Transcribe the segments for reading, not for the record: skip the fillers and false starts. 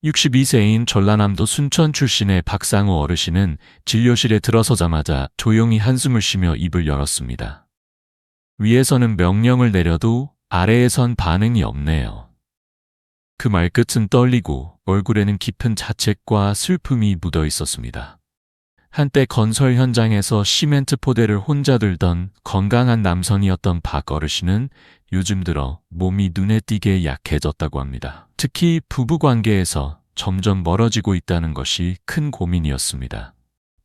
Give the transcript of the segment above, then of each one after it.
62세인 전라남도 순천 출신의 박상우 어르신은 진료실에 들어서자마자 조용히 한숨을 쉬며 입을 열었습니다. 위에서는 명령을 내려도 아래에선 반응이 없네요. 그 말끝은 떨리고 얼굴에는 깊은 자책과 슬픔이 묻어 있었습니다. 한때 건설 현장에서 시멘트 포대를 혼자 들던 건강한 남성이었던 박 어르신은 요즘 들어 몸이 눈에 띄게 약해졌다고 합니다. 특히 부부 관계에서 점점 멀어지고 있다는 것이 큰 고민이었습니다.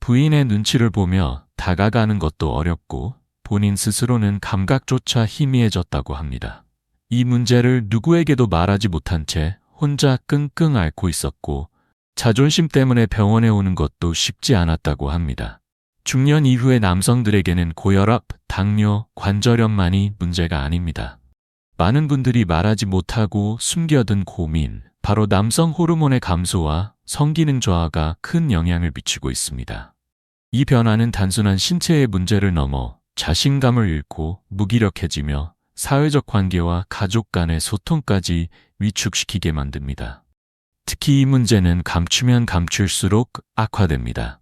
부인의 눈치를 보며 다가가는 것도 어렵고 본인 스스로는 감각조차 희미해졌다고 합니다. 이 문제를 누구에게도 말하지 못한 채 혼자 끙끙 앓고 있었고 자존심 때문에 병원에 오는 것도 쉽지 않았다고 합니다. 중년 이후의 남성들에게는 고혈압, 당뇨, 관절염만이 문제가 아닙니다. 많은 분들이 말하지 못하고 숨겨둔 고민, 바로 남성 호르몬의 감소와 성기능 저하가 큰 영향을 미치고 있습니다. 이 변화는 단순한 신체의 문제를 넘어 자신감을 잃고 무기력해지며 사회적 관계와 가족 간의 소통까지 위축시키게 만듭니다. 특히 이 문제는 감추면 감출수록 악화됩니다.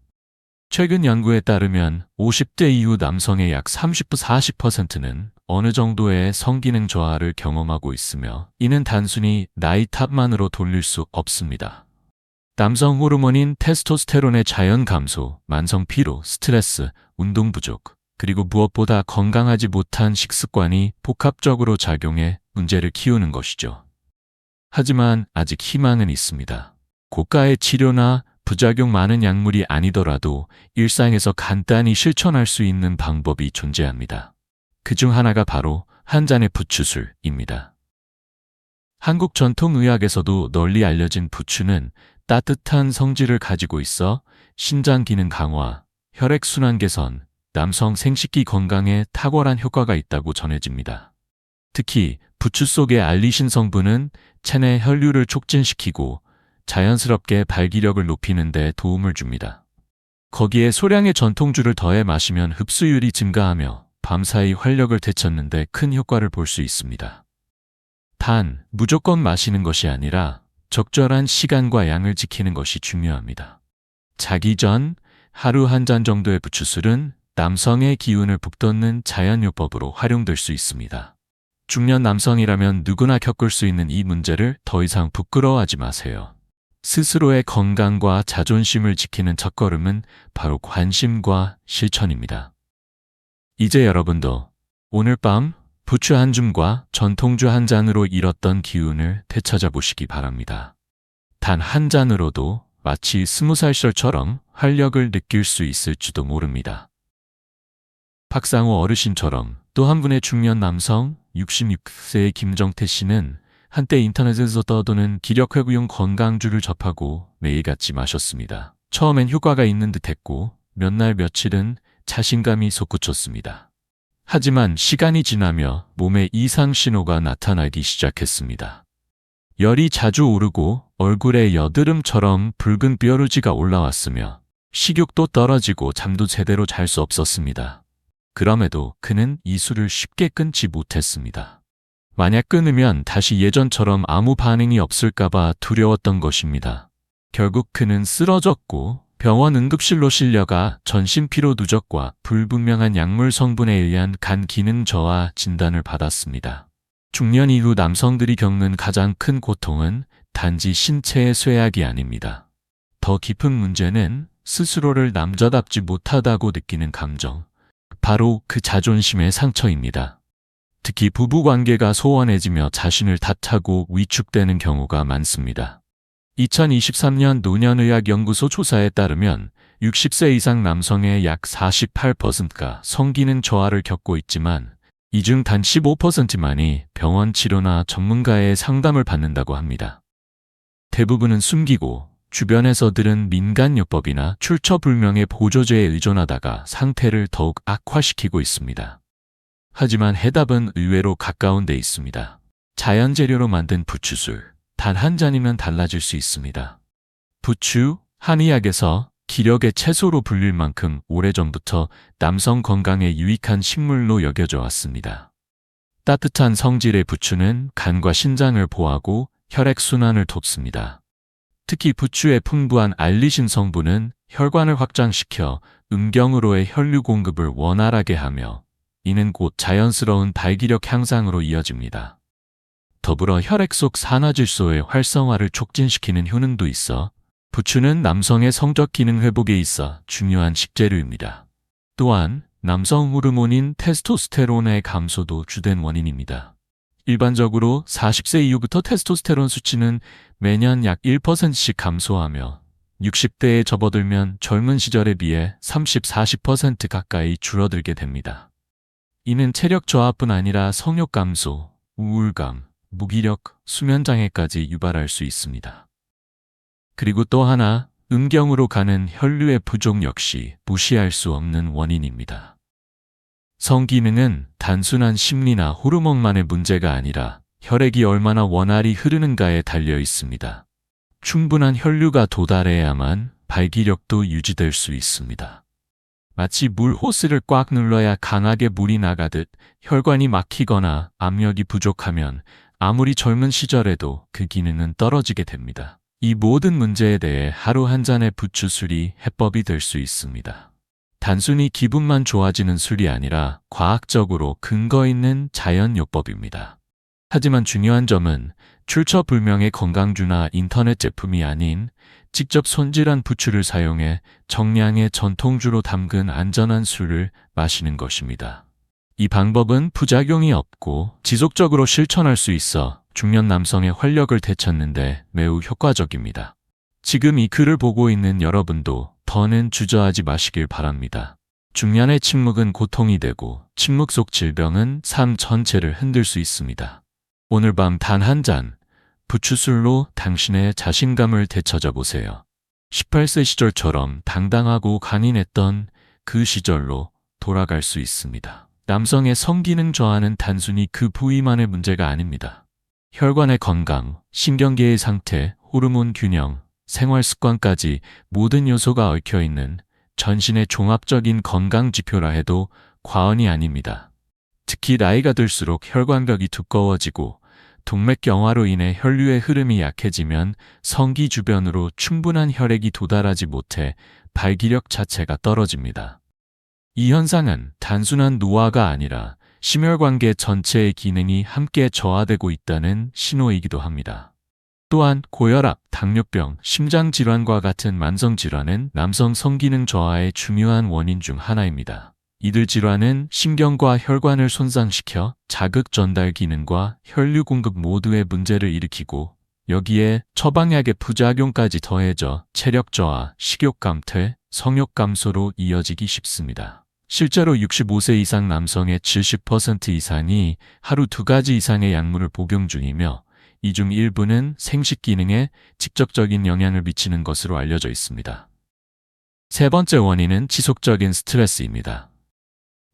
최근 연구에 따르면 50대 이후 남성의 약 30~40%는 어느 정도의 성기능 저하를 경험하고 있으며 이는 단순히 나이 탓만으로 돌릴 수 없습니다. 남성 호르몬인 테스토스테론의 자연 감소, 만성 피로, 스트레스, 운동 부족, 그리고 무엇보다 건강하지 못한 식습관이 복합적으로 작용해 문제를 키우는 것이죠. 하지만 아직 희망은 있습니다. 고가의 치료나 부작용 많은 약물이 아니더라도 일상에서 간단히 실천할 수 있는 방법이 존재합니다. 그중 하나가 바로 한 잔의 부추술입니다. 한국 전통의학에서도 널리 알려진 부추는 따뜻한 성질을 가지고 있어 신장 기능 강화, 혈액순환 개선, 남성 생식기 건강에 탁월한 효과가 있다고 전해집니다. 특히 부추 속의 알리신 성분은 체내 혈류를 촉진시키고 자연스럽게 발기력을 높이는 데 도움을 줍니다. 거기에 소량의 전통주를 더해 마시면 흡수율이 증가하며 밤사이 활력을 되찾는 데 큰 효과를 볼 수 있습니다. 단, 무조건 마시는 것이 아니라 적절한 시간과 양을 지키는 것이 중요합니다. 자기 전 하루 한 잔 정도의 부추술은 남성의 기운을 북돋는 자연요법으로 활용될 수 있습니다. 중년 남성이라면 누구나 겪을 수 있는 이 문제를 더 이상 부끄러워하지 마세요. 스스로의 건강과 자존심을 지키는 첫걸음은 바로 관심과 실천입니다. 이제 여러분도 오늘 밤 부추 한 줌과 전통주 한 잔으로 잃었던 기운을 되찾아 보시기 바랍니다. 단 한 잔으로도 마치 20살 시절처럼 활력을 느낄 수 있을지도 모릅니다. 박상우 어르신처럼 또 한 분의 중년 남성 66세의 김정태 씨는 한때 인터넷에서 떠도는 기력회복용 건강주를 접하고 매일같이 마셨습니다. 처음엔 효과가 있는 듯했고 몇 날 며칠은 자신감이 솟구쳤습니다. 하지만 시간이 지나며 몸에 이상 신호가 나타나기 시작했습니다. 열이 자주 오르고 얼굴에 여드름처럼 붉은 뾰루지가 올라왔으며 식욕도 떨어지고 잠도 제대로 잘 수 없었습니다. 그럼에도 그는 이 술을 쉽게 끊지 못했습니다. 만약 끊으면 다시 예전처럼 아무 반응이 없을까봐 두려웠던 것입니다. 결국 그는 쓰러졌고 병원 응급실로 실려가 전신피로 누적과 불분명한 약물 성분에 의한 간 기능 저하 진단을 받았습니다. 중년 이후 남성들이 겪는 가장 큰 고통은 단지 신체의 쇠약이 아닙니다. 더 깊은 문제는 스스로를 남자답지 못하다고 느끼는 감정, 바로 그 자존심의 상처입니다. 특히 부부관계가 소원해지며 자신을 탓하고 위축되는 경우가 많습니다. 2023년 노년의학연구소 조사에 따르면 60세 이상 남성의 약 48%가 성기능 저하를 겪고 있지만 이 중 단 15%만이 병원 치료나 전문가의 상담을 받는다고 합니다. 대부분은 숨기고 주변에서 들은 민간요법이나 출처불명의 보조제에 의존하다가 상태를 더욱 악화시키고 있습니다. 하지만 해답은 의외로 가까운 데 있습니다. 자연재료로 만든 부추술, 단 한 잔이면 달라질 수 있습니다. 부추, 한의학에서 기력의 채소로 불릴 만큼 오래전부터 남성 건강에 유익한 식물로 여겨져 왔습니다. 따뜻한 성질의 부추는 간과 신장을 보호하고 혈액순환을 돕습니다. 특히 부추의 풍부한 알리신 성분은 혈관을 확장시켜 음경으로의 혈류 공급을 원활하게 하며 이는 곧 자연스러운 발기력 향상으로 이어집니다. 더불어 혈액 속 산화질소의 활성화를 촉진시키는 효능도 있어 부추는 남성의 성적 기능 회복에 있어 중요한 식재료입니다. 또한 남성 호르몬인 테스토스테론의 감소도 주된 원인입니다. 일반적으로 40세 이후부터 테스토스테론 수치는 매년 약 1%씩 감소하며 60대에 접어들면 젊은 시절에 비해 30-40% 가까이 줄어들게 됩니다. 이는 체력 저하뿐 아니라 성욕 감소, 우울감, 무기력, 수면장애까지 유발할 수 있습니다. 그리고 또 하나, 음경으로 가는 혈류의 부족 역시 무시할 수 없는 원인입니다. 성기능은 단순한 심리나 호르몬만의 문제가 아니라 혈액이 얼마나 원활히 흐르는가에 달려 있습니다. 충분한 혈류가 도달해야만 발기력도 유지될 수 있습니다. 마치 물 호스를 꽉 눌러야 강하게 물이 나가듯 혈관이 막히거나 압력이 부족하면 아무리 젊은 시절에도 그 기능은 떨어지게 됩니다. 이 모든 문제에 대해 하루 한 잔의 부추술이 해법이 될 수 있습니다. 단순히 기분만 좋아지는 술이 아니라 과학적으로 근거 있는 자연요법입니다. 하지만 중요한 점은 출처불명의 건강주나 인터넷 제품이 아닌 직접 손질한 부추를 사용해 정량의 전통주로 담근 안전한 술을 마시는 것입니다. 이 방법은 부작용이 없고 지속적으로 실천할 수 있어 중년 남성의 활력을 되찾는데 매우 효과적입니다. 지금 이 글을 보고 있는 여러분도 더는 주저하지 마시길 바랍니다. 중년의 침묵은 고통이 되고 침묵 속 질병은 삶 전체를 흔들 수 있습니다. 오늘 밤 단 한 잔 부추술로 당신의 자신감을 되찾아 보세요. 18세 시절처럼 당당하고 강인했던 그 시절로 돌아갈 수 있습니다. 남성의 성기능 저하는 단순히 그 부위만의 문제가 아닙니다. 혈관의 건강, 신경계의 상태, 호르몬 균형, 생활 습관까지 모든 요소가 얽혀있는 전신의 종합적인 건강 지표라 해도 과언이 아닙니다. 특히 나이가 들수록 혈관벽이 두꺼워지고 동맥경화로 인해 혈류의 흐름이 약해지면 성기 주변으로 충분한 혈액이 도달하지 못해 발기력 자체가 떨어집니다. 이 현상은 단순한 노화가 아니라 심혈관계 전체의 기능이 함께 저하되고 있다는 신호이기도 합니다. 또한 고혈압, 당뇨병, 심장질환과 같은 만성질환은 남성 성기능 저하의 중요한 원인 중 하나입니다. 이들 질환은 신경과 혈관을 손상시켜 자극 전달 기능과 혈류 공급 모두에 문제를 일으키고 여기에 처방약의 부작용까지 더해져 체력 저하, 식욕 감퇴, 성욕 감소로 이어지기 쉽습니다. 실제로 65세 이상 남성의 70% 이상이 하루 2가지 이상의 약물을 복용 중이며 이 중 일부는 생식 기능에 직접적인 영향을 미치는 것으로 알려져 있습니다. 세 번째 원인은 지속적인 스트레스입니다.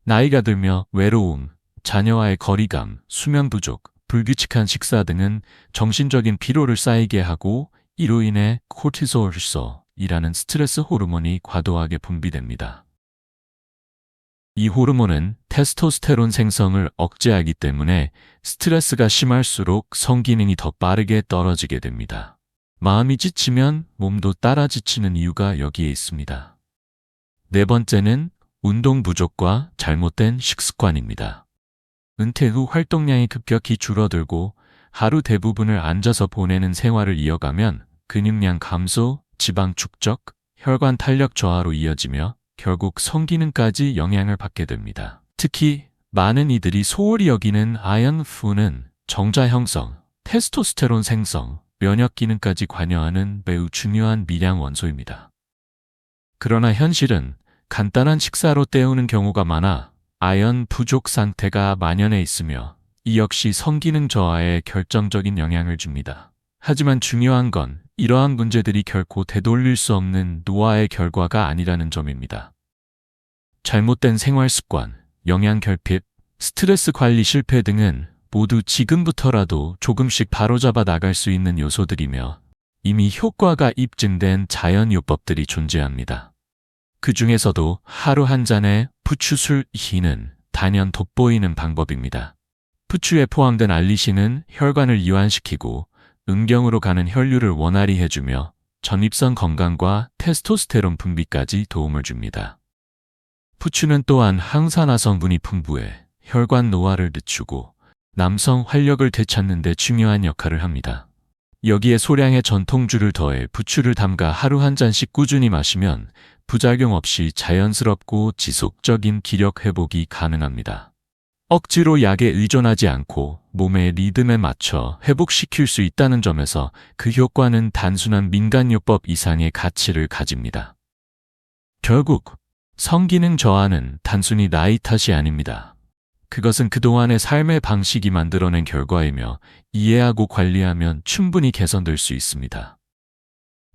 나이가 들며 외로움, 자녀와의 거리감, 수면 부족, 불규칙한 식사 등은 정신적인 피로를 쌓이게 하고 이로 인해 코르티솔이라는 스트레스 호르몬이 과도하게 분비됩니다. 이 호르몬은 테스토스테론 생성을 억제하기 때문에 스트레스가 심할수록 성기능이 더 빠르게 떨어지게 됩니다. 마음이 지치면 몸도 따라 지치는 이유가 여기에 있습니다. 네 번째는 운동 부족과 잘못된 식습관입니다. 은퇴 후 활동량이 급격히 줄어들고 하루 대부분을 앉아서 보내는 생활을 이어가면 근육량 감소, 지방 축적, 혈관 탄력 저하로 이어지며 결국 성기능까지 영향을 받게 됩니다. 특히 많은 이들이 소홀히 여기는 아연푸는 정자 형성, 테스토스테론 생성, 면역 기능까지 관여하는 매우 중요한 미량 원소입니다. 그러나 현실은 간단한 식사로 때우는 경우가 많아 아연 부족 상태가 만연해 있으며 이 역시 성기능 저하에 결정적인 영향을 줍니다. 하지만 중요한 건 이러한 문제들이 결코 되돌릴 수 없는 노화의 결과가 아니라는 점입니다. 잘못된 생활 습관, 영양 결핍, 스트레스 관리 실패 등은 모두 지금부터라도 조금씩 바로잡아 나갈 수 있는 요소들이며 이미 효과가 입증된 자연요법들이 존재합니다. 그 중에서도 하루 한 잔의 부추술희는 단연 돋보이는 방법입니다. 부추에 포함된 알리신은 혈관을 이완시키고 음경으로 가는 혈류를 원활히 해주며 전립선 건강과 테스토스테론 분비까지 도움을 줍니다. 부추는 또한 항산화 성분이 풍부해 혈관 노화를 늦추고 남성 활력을 되찾는 데 중요한 역할을 합니다. 여기에 소량의 전통주를 더해 부추를 담가 하루 한 잔씩 꾸준히 마시면 부작용 없이 자연스럽고 지속적인 기력 회복이 가능합니다. 억지로 약에 의존하지 않고 몸의 리듬에 맞춰 회복시킬 수 있다는 점에서 그 효과는 단순한 민간요법 이상의 가치를 가집니다. 결국 성기능 저하는 단순히 나이 탓이 아닙니다. 그것은 그동안의 삶의 방식이 만들어낸 결과이며 이해하고 관리하면 충분히 개선될 수 있습니다.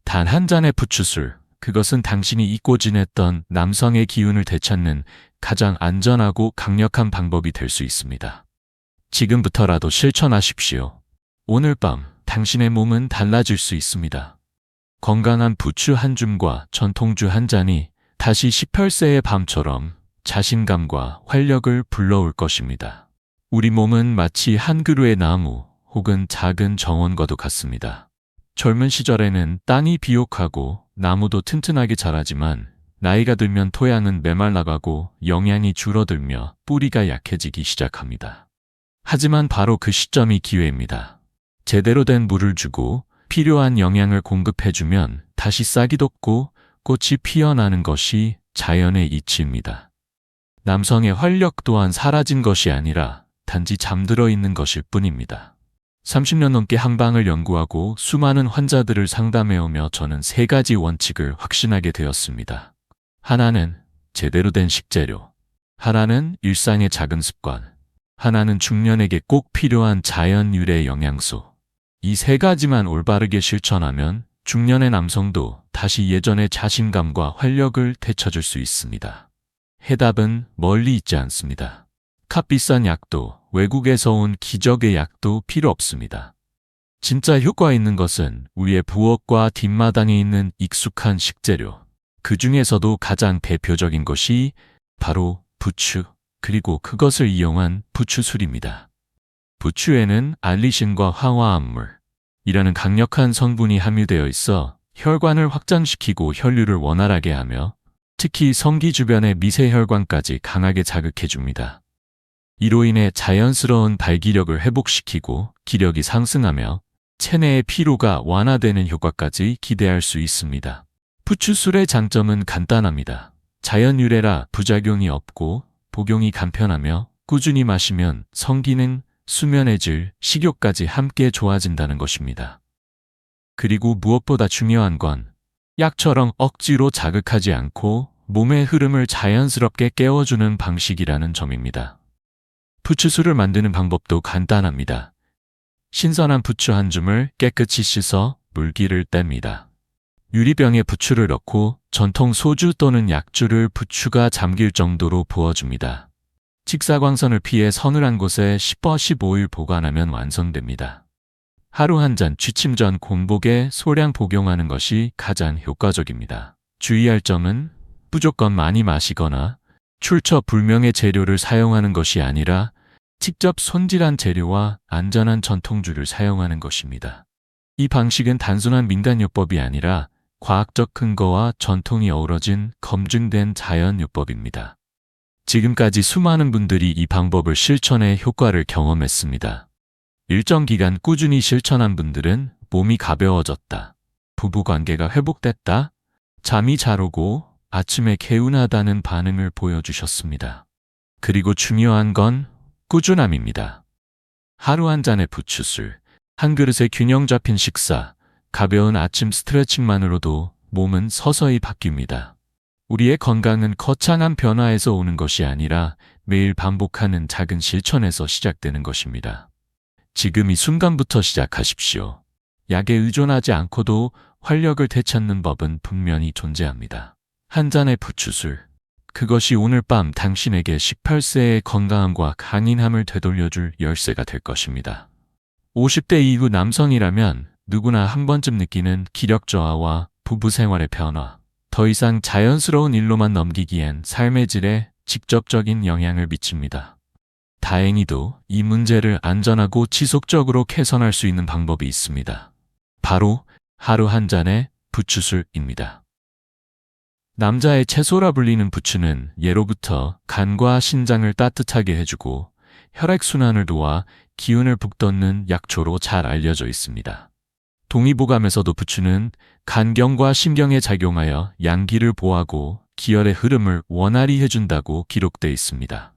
단 한 잔의 부추술, 그것은 당신이 잊고 지냈던 남성의 기운을 되찾는 가장 안전하고 강력한 방법이 될 수 있습니다. 지금부터라도 실천하십시오. 오늘 밤 당신의 몸은 달라질 수 있습니다. 건강한 부추 한 줌과 전통주 한 잔이 다시 18세의 밤처럼 자신감과 활력을 불러올 것입니다. 우리 몸은 마치 한 그루의 나무 혹은 작은 정원과도 같습니다. 젊은 시절에는 땅이 비옥하고 나무도 튼튼하게 자라지만 나이가 들면 토양은 메말라가고 영양이 줄어들며 뿌리가 약해지기 시작합니다. 하지만 바로 그 시점이 기회입니다. 제대로 된 물을 주고 필요한 영양을 공급해주면 다시 싹이 돋고 꽃이 피어나는 것이 자연의 이치입니다. 남성의 활력 또한 사라진 것이 아니라 단지 잠들어 있는 것일 뿐입니다. 30년 넘게 한방을 연구하고 수많은 환자들을 상담해오며 저는 세 가지 원칙을 확신하게 되었습니다. 하나는 제대로 된 식재료, 하나는 일상의 작은 습관, 하나는 중년에게 꼭 필요한 자연 유래 영양소. 이 세 가지만 올바르게 실천하면 중년의 남성도 다시 예전의 자신감과 활력을 되찾을 수 있습니다. 해답은 멀리 있지 않습니다. 값비싼 약도 외국에서 온 기적의 약도 필요 없습니다. 진짜 효과 있는 것은 우리의 부엌과 뒷마당에 있는 익숙한 식재료, 그 중에서도 가장 대표적인 것이 바로 부추, 그리고 그것을 이용한 부추술입니다. 부추에는 알리신과 황화합물이라는 강력한 성분이 함유되어 있어 혈관을 확장시키고 혈류를 원활하게 하며 특히 성기 주변의 미세혈관까지 강하게 자극해줍니다. 이로 인해 자연스러운 발기력을 회복시키고 기력이 상승하며 체내의 피로가 완화되는 효과까지 기대할 수 있습니다. 부추술의 장점은 간단합니다. 자연 유래라 부작용이 없고 복용이 간편하며 꾸준히 마시면 성기능, 수면의 질, 식욕까지 함께 좋아진다는 것입니다. 그리고 무엇보다 중요한 건 약처럼 억지로 자극하지 않고 몸의 흐름을 자연스럽게 깨워주는 방식이라는 점입니다. 부추술을 만드는 방법도 간단합니다. 신선한 부추 한 줌을 깨끗이 씻어 물기를 뗍니다. 유리병에 부추를 넣고 전통 소주 또는 약주를 부추가 잠길 정도로 부어줍니다. 직사광선을 피해 서늘한 곳에 10-15일 보관하면 완성됩니다. 하루 한 잔 취침 전 공복에 소량 복용하는 것이 가장 효과적입니다. 주의할 점은 무조건 많이 마시거나 출처 불명의 재료를 사용하는 것이 아니라 직접 손질한 재료와 안전한 전통주를 사용하는 것입니다. 이 방식은 단순한 민간요법이 아니라 과학적 근거와 전통이 어우러진 검증된 자연요법입니다. 지금까지 수많은 분들이 이 방법을 실천해 효과를 경험했습니다. 일정 기간 꾸준히 실천한 분들은 몸이 가벼워졌다, 부부관계가 회복됐다, 잠이 잘 오고 아침에 개운하다는 반응을 보여주셨습니다. 그리고 중요한 건 꾸준함입니다. 하루 한 잔의 부추술, 한 그릇의 균형 잡힌 식사, 가벼운 아침 스트레칭만으로도 몸은 서서히 바뀝니다. 우리의 건강은 거창한 변화에서 오는 것이 아니라 매일 반복하는 작은 실천에서 시작되는 것입니다. 지금 이 순간부터 시작하십시오. 약에 의존하지 않고도 활력을 되찾는 법은 분명히 존재합니다. 한 잔의 부추술, 그것이 오늘 밤 당신에게 18세의 건강함과 강인함을 되돌려줄 열쇠가 될 것입니다. 50대 이후 남성이라면 누구나 한 번쯤 느끼는 기력 저하와 부부 생활의 변화, 더 이상 자연스러운 일로만 넘기기엔 삶의 질에 직접적인 영향을 미칩니다. 다행히도 이 문제를 안전하고 지속적으로 개선할 수 있는 방법이 있습니다. 바로 하루 한 잔의 부추술입니다. 남자의 채소라 불리는 부추는 예로부터 간과 신장을 따뜻하게 해주고 혈액순환을 도와 기운을 북돋는 약초로 잘 알려져 있습니다. 동의보감에서도 부추는 간경과 신경에 작용하여 양기를 보하고 기혈의 흐름을 원활히 해준다고 기록돼 있습니다.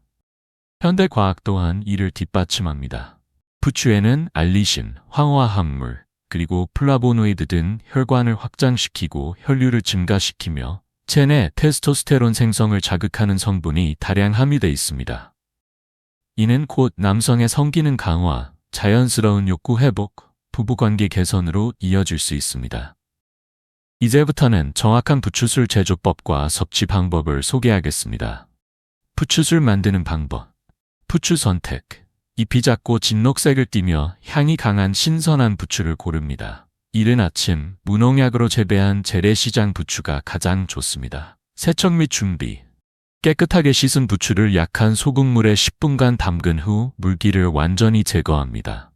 현대 과학 또한 이를 뒷받침합니다. 부추에는 알리신, 황화합물, 그리고 플라보노이드 등 혈관을 확장시키고 혈류를 증가시키며 체내 테스토스테론 생성을 자극하는 성분이 다량 함유되어 있습니다. 이는 곧 남성의 성기능 강화, 자연스러운 욕구 회복, 부부관계 개선으로 이어질 수 있습니다. 이제부터는 정확한 부추술 제조법과 섭취 방법을 소개하겠습니다. 부추술 만드는 방법. 부추 선택. 잎이 작고 진녹색을 띠며 향이 강한 신선한 부추를 고릅니다. 이른 아침 무농약으로 재배한 재래시장 부추가 가장 좋습니다. 세척 및 준비. 깨끗하게 씻은 부추를 약한 소금물에 10분간 담근 후 물기를 완전히 제거합니다.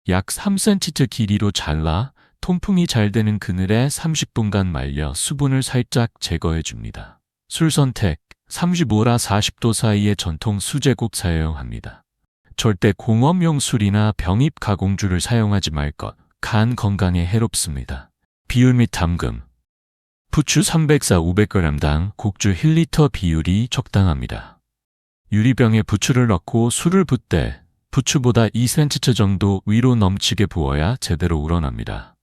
약 3cm 길이로 잘라 통풍이 잘 되는 그늘에 30분간 말려 수분을 살짝 제거해 줍니다. 술 선택. 35라 40도 사이의 전통 수제국 사용합니다. 절대 공업용 술이나 병입 가공주를 사용하지 말 것. 간 건강에 해롭습니다. 비율 및 담금. 부추 304 500g당 곡주 1리터 비율이 적당합니다. 유리병에 부추를 넣고 술을 붓되 부추보다 2cm 정도 위로 넘치게 부어야 제대로 우러납니다.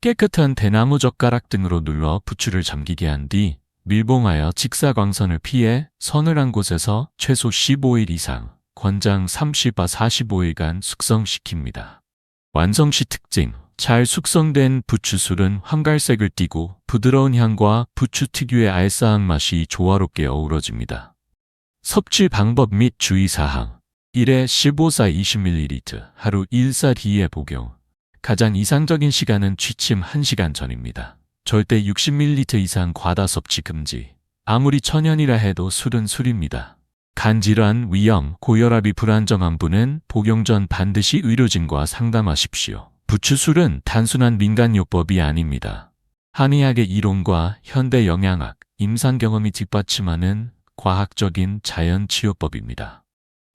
깨끗한 대나무 젓가락 등으로 눌러 부추를 잠기게 한 뒤 밀봉하여 직사광선을 피해 서늘한 곳에서 최소 15일 이상, 권장 30와 45일간 숙성시킵니다. 완성 시 특징. 잘 숙성된 부추술은 황갈색을 띠고 부드러운 향과 부추 특유의 알싸한 맛이 조화롭게 어우러집니다. 섭취 방법 및 주의사항. 1회 15사 20ml, 하루 1사 뒤에 복용. 가장 이상적인 시간은 취침 1시간 전입니다. 절대 60ml 이상 과다 섭취 금지. 아무리 천연이라 해도 술은 술입니다. 간질환, 위염, 고혈압이 불안정한 분은 복용 전 반드시 의료진과 상담하십시오. 부추술은 단순한 민간요법이 아닙니다. 한의학의 이론과 현대 영양학, 임상 경험이 뒷받침하는 과학적인 자연치유법입니다.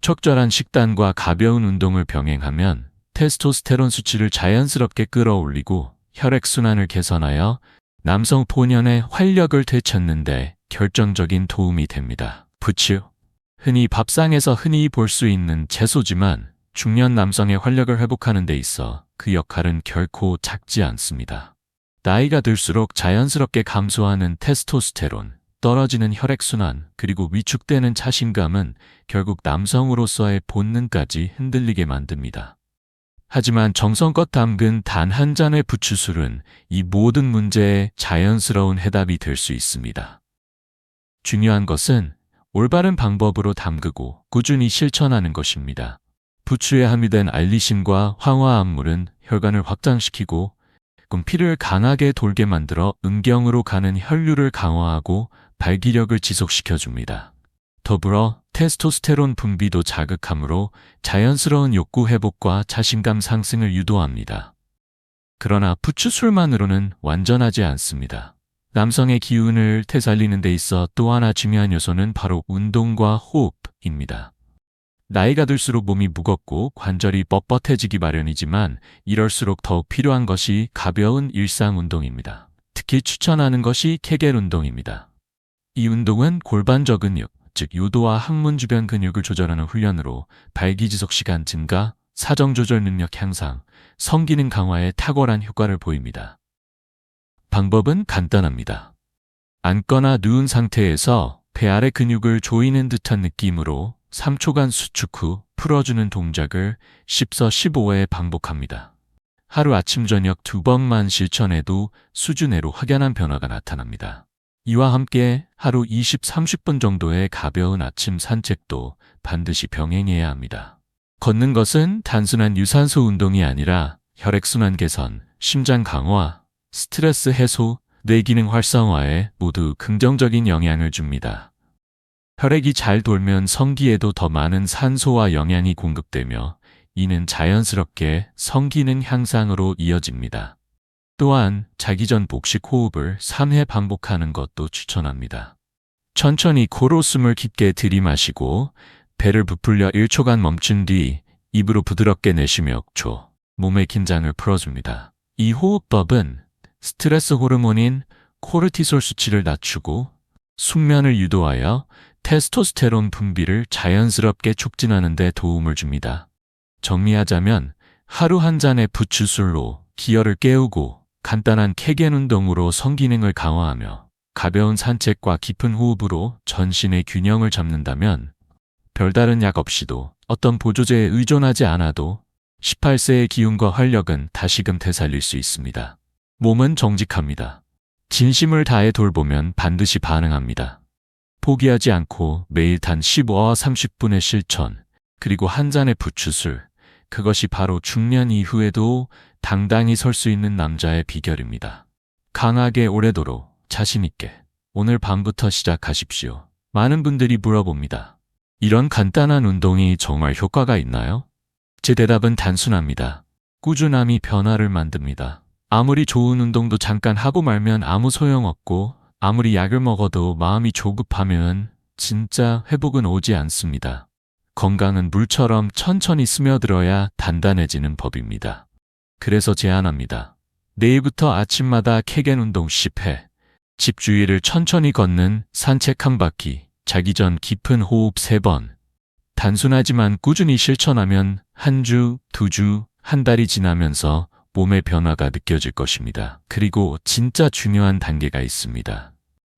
적절한 식단과 가벼운 운동을 병행하면 테스토스테론 수치를 자연스럽게 끌어올리고 혈액순환을 개선하여 남성 본연의 활력을 되찾는 데 결정적인 도움이 됩니다. 부추. 흔히 밥상에서 흔히 볼 수 있는 채소지만 중년 남성의 활력을 회복하는 데 있어 그 역할은 결코 작지 않습니다. 나이가 들수록 자연스럽게 감소하는 테스토스테론, 떨어지는 혈액순환, 그리고 위축되는 자신감은 결국 남성으로서의 본능까지 흔들리게 만듭니다. 하지만 정성껏 담근 단 한 잔의 부추술은 이 모든 문제에 자연스러운 해답이 될 수 있습니다. 중요한 것은 올바른 방법으로 담그고 꾸준히 실천하는 것입니다. 부추에 함유된 알리신과 황화합물은 혈관을 확장시키고 피를 강하게 돌게 만들어 음경으로 가는 혈류를 강화하고 발기력을 지속시켜줍니다. 더불어 테스토스테론 분비도 자극하므로 자연스러운 욕구 회복과 자신감 상승을 유도합니다. 그러나 부추술만으로는 완전하지 않습니다. 남성의 기운을 되살리는 데 있어 또 하나 중요한 요소는 바로 운동과 호흡입니다. 나이가 들수록 몸이 무겁고 관절이 뻣뻣해지기 마련이지만 이럴수록 더욱 필요한 것이 가벼운 일상 운동입니다. 특히 추천하는 것이 케겔 운동입니다. 이 운동은 골반저 근육, 즉 요도와 항문 주변 근육을 조절하는 훈련으로 발기지속 시간 증가, 사정 조절 능력 향상, 성기능 강화에 탁월한 효과를 보입니다. 방법은 간단합니다. 앉거나 누운 상태에서 배 아래 근육을 조이는 듯한 느낌으로 3초간 수축 후 풀어주는 동작을 10서 15회 반복합니다. 하루 아침 저녁 2번만 실천해도 수준외로 확연한 변화가 나타납니다. 이와 함께 하루 20, 30분 정도의 가벼운 아침 산책도 반드시 병행해야 합니다. 걷는 것은 단순한 유산소 운동이 아니라 혈액순환 개선, 심장 강화, 스트레스 해소, 뇌기능 활성화에 모두 긍정적인 영향을 줍니다. 혈액이 잘 돌면 성기에도 더 많은 산소와 영양이 공급되며 이는 자연스럽게 성기능 향상으로 이어집니다. 또한 자기 전 복식 호흡을 3회 반복하는 것도 추천합니다. 천천히 코로 숨을 깊게 들이마시고 배를 부풀려 1초간 멈춘 뒤 입으로 부드럽게 내쉬며 6초 몸의 긴장을 풀어줍니다. 이 호흡법은 스트레스 호르몬인 코르티솔 수치를 낮추고 숙면을 유도하여 테스토스테론 분비를 자연스럽게 촉진하는 데 도움을 줍니다. 정리하자면 하루 한 잔의 부추술로 기혈을 깨우고 간단한 케겐 운동으로 성기능을 강화하며 가벼운 산책과 깊은 호흡으로 전신의 균형을 잡는다면 별다른 약 없이도 어떤 보조제에 의존하지 않아도 18세의 기운과 활력은 다시금 되살릴 수 있습니다. 몸은 정직합니다. 진심을 다해 돌보면 반드시 반응합니다. 포기하지 않고 매일 단 15와 30분의 실천, 그리고 한 잔의 부추술, 그것이 바로 중년 이후에도 당당히 설 수 있는 남자의 비결입니다. 강하게 오래도록 자신있게 오늘 밤부터 시작하십시오. 많은 분들이 물어봅니다. 이런 간단한 운동이 정말 효과가 있나요? 제 대답은 단순합니다. 꾸준함이 변화를 만듭니다. 아무리 좋은 운동도 잠깐 하고 말면 아무 소용없고 아무리 약을 먹어도 마음이 조급하면 진짜 회복은 오지 않습니다. 건강은 물처럼 천천히 스며들어야 단단해지는 법입니다. 그래서 제안합니다. 내일부터 아침마다 케겐 운동 10회, 집 주위를 천천히 걷는 산책 한 바퀴, 자기 전 깊은 호흡 3번. 단순하지만 꾸준히 실천하면 한 주, 2주, 한 달이 지나면서 몸의 변화가 느껴질 것입니다. 그리고 진짜 중요한 단계가 있습니다.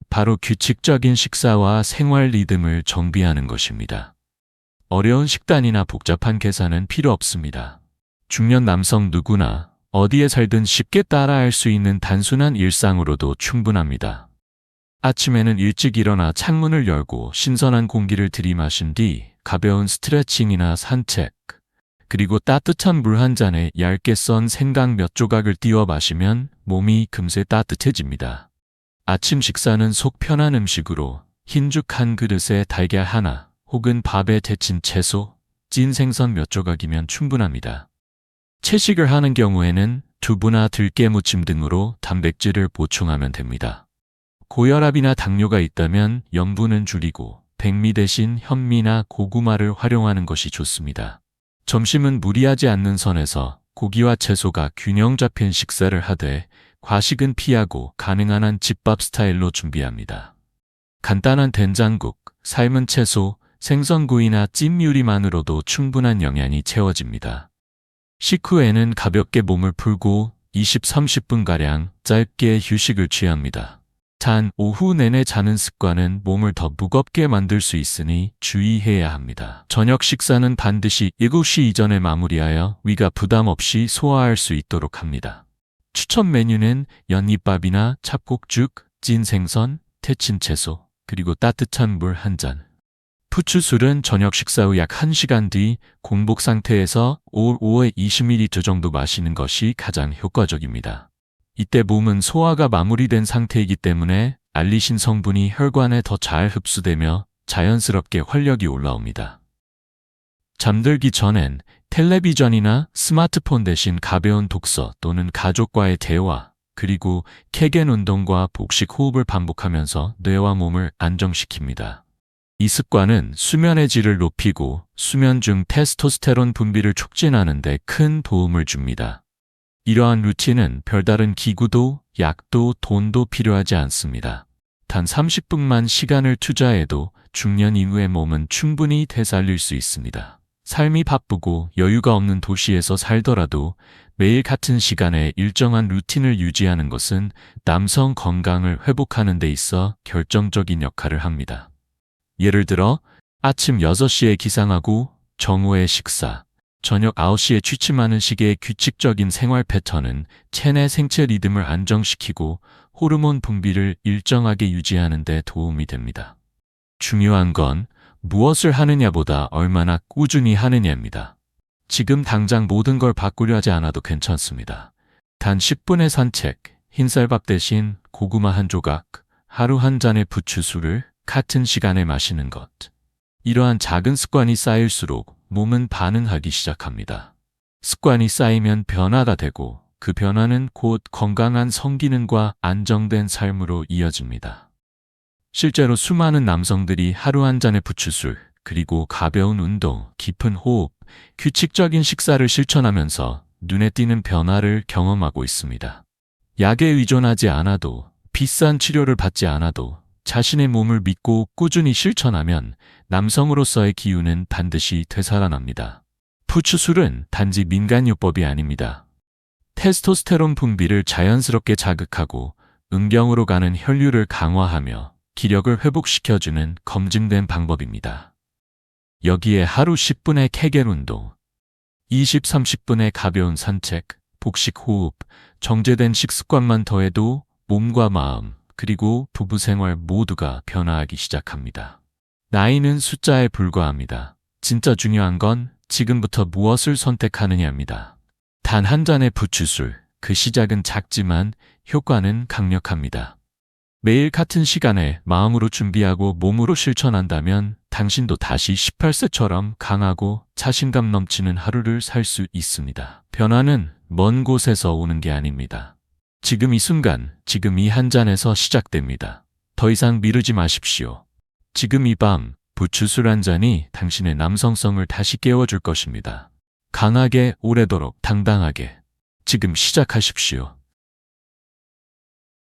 바로 규칙적인 식사와 생활 리듬을 정비하는 것입니다. 어려운 식단이나 복잡한 계산은 필요 없습니다. 중년 남성 누구나 어디에 살든 쉽게 따라할 수 있는 단순한 일상으로도 충분합니다. 아침에는 일찍 일어나 창문을 열고 신선한 공기를 들이마신 뒤 가벼운 스트레칭이나 산책, 그리고 따뜻한 물 한 잔에 얇게 썬 생강 몇 조각을 띄워 마시면 몸이 금세 따뜻해집니다. 아침 식사는 속 편한 음식으로 흰죽 한 그릇에 달걀 하나 혹은 밥에 데친 채소, 찐 생선 몇 조각이면 충분합니다. 채식을 하는 경우에는 두부나 들깨무침 등으로 단백질을 보충하면 됩니다. 고혈압이나 당뇨가 있다면 염분은 줄이고 백미 대신 현미나 고구마를 활용하는 것이 좋습니다. 점심은 무리하지 않는 선에서 고기와 채소가 균형 잡힌 식사를 하되 과식은 피하고 가능한 한 집밥 스타일로 준비합니다. 간단한 된장국, 삶은 채소, 생선구이나 찜 요리만으로도 충분한 영양이 채워집니다. 식후에는 가볍게 몸을 풀고 20-30분가량 짧게 휴식을 취합니다. 단 오후 내내 자는 습관은 몸을 더 무겁게 만들 수 있으니 주의해야 합니다. 저녁 식사는 반드시 7시 이전에 마무리하여 위가 부담 없이 소화할 수 있도록 합니다. 추천 메뉴는 연잎밥이나 찹국죽, 찐 생선, 데친 채소, 그리고 따뜻한 물 한 잔. 부추술은 저녁 식사 후 약 1시간 뒤 공복 상태에서 5에 20ml 정도 마시는 것이 가장 효과적입니다. 이때 몸은 소화가 마무리된 상태이기 때문에 알리신 성분이 혈관에 더 잘 흡수되며 자연스럽게 활력이 올라옵니다. 잠들기 전엔 텔레비전이나 스마트폰 대신 가벼운 독서 또는 가족과의 대화, 그리고 케겐 운동과 복식 호흡을 반복하면서 뇌와 몸을 안정시킵니다. 이 습관은 수면의 질을 높이고 수면 중 테스토스테론 분비를 촉진하는 데 큰 도움을 줍니다. 이러한 루틴은 별다른 기구도 약도 돈도 필요하지 않습니다. 단 30분만 시간을 투자해도 중년 이후의 몸은 충분히 되살릴 수 있습니다. 삶이 바쁘고 여유가 없는 도시에서 살더라도 매일 같은 시간에 일정한 루틴을 유지하는 것은 남성 건강을 회복하는 데 있어 결정적인 역할을 합니다. 예를 들어 아침 6시에 기상하고 정오에 식사, 저녁 9시에 취침하는 식의 규칙적인 생활 패턴은 체내 생체 리듬을 안정시키고 호르몬 분비를 일정하게 유지하는 데 도움이 됩니다. 중요한 건 무엇을 하느냐보다 얼마나 꾸준히 하느냐입니다. 지금 당장 모든 걸 바꾸려 하지 않아도 괜찮습니다. 단 10분의 산책, 흰쌀밥 대신 고구마 한 조각, 하루 한 잔의 부추술을 같은 시간에 마시는 것. 이러한 작은 습관이 쌓일수록 몸은 반응하기 시작합니다. 습관이 쌓이면 변화가 되고 그 변화는 곧 건강한 성기능과 안정된 삶으로 이어집니다. 실제로 수많은 남성들이 하루 한 잔의 부추술, 그리고 가벼운 운동, 깊은 호흡, 규칙적인 식사를 실천하면서 눈에 띄는 변화를 경험하고 있습니다. 약에 의존하지 않아도, 비싼 치료를 받지 않아도 자신의 몸을 믿고 꾸준히 실천하면 남성으로서의 기운은 반드시 되살아납니다. 부추술은 단지 민간요법이 아닙니다. 테스토스테론 분비를 자연스럽게 자극하고 음경으로 가는 혈류를 강화하며 기력을 회복시켜주는 검증된 방법입니다. 여기에 하루 10분의 케겔 운동, 20-30분의 가벼운 산책, 복식 호흡, 정제된 식습관만 더해도 몸과 마음, 그리고 부부 생활 모두가 변화하기 시작합니다. 나이는 숫자에 불과합니다. 진짜 중요한 건 지금부터 무엇을 선택하느냐입니다. 단 한 잔의 부추술, 그 시작은 작지만 효과는 강력합니다. 매일 같은 시간에 마음으로 준비하고 몸으로 실천한다면 당신도 다시 18세처럼 강하고 자신감 넘치는 하루를 살 수 있습니다. 변화는 먼 곳에서 오는 게 아닙니다. 지금 이 순간, 지금 이 한 잔에서 시작됩니다. 더 이상 미루지 마십시오. 지금 이 밤, 부추술 한 잔이 당신의 남성성을 다시 깨워줄 것입니다. 강하게, 오래도록, 당당하게. 지금 시작하십시오.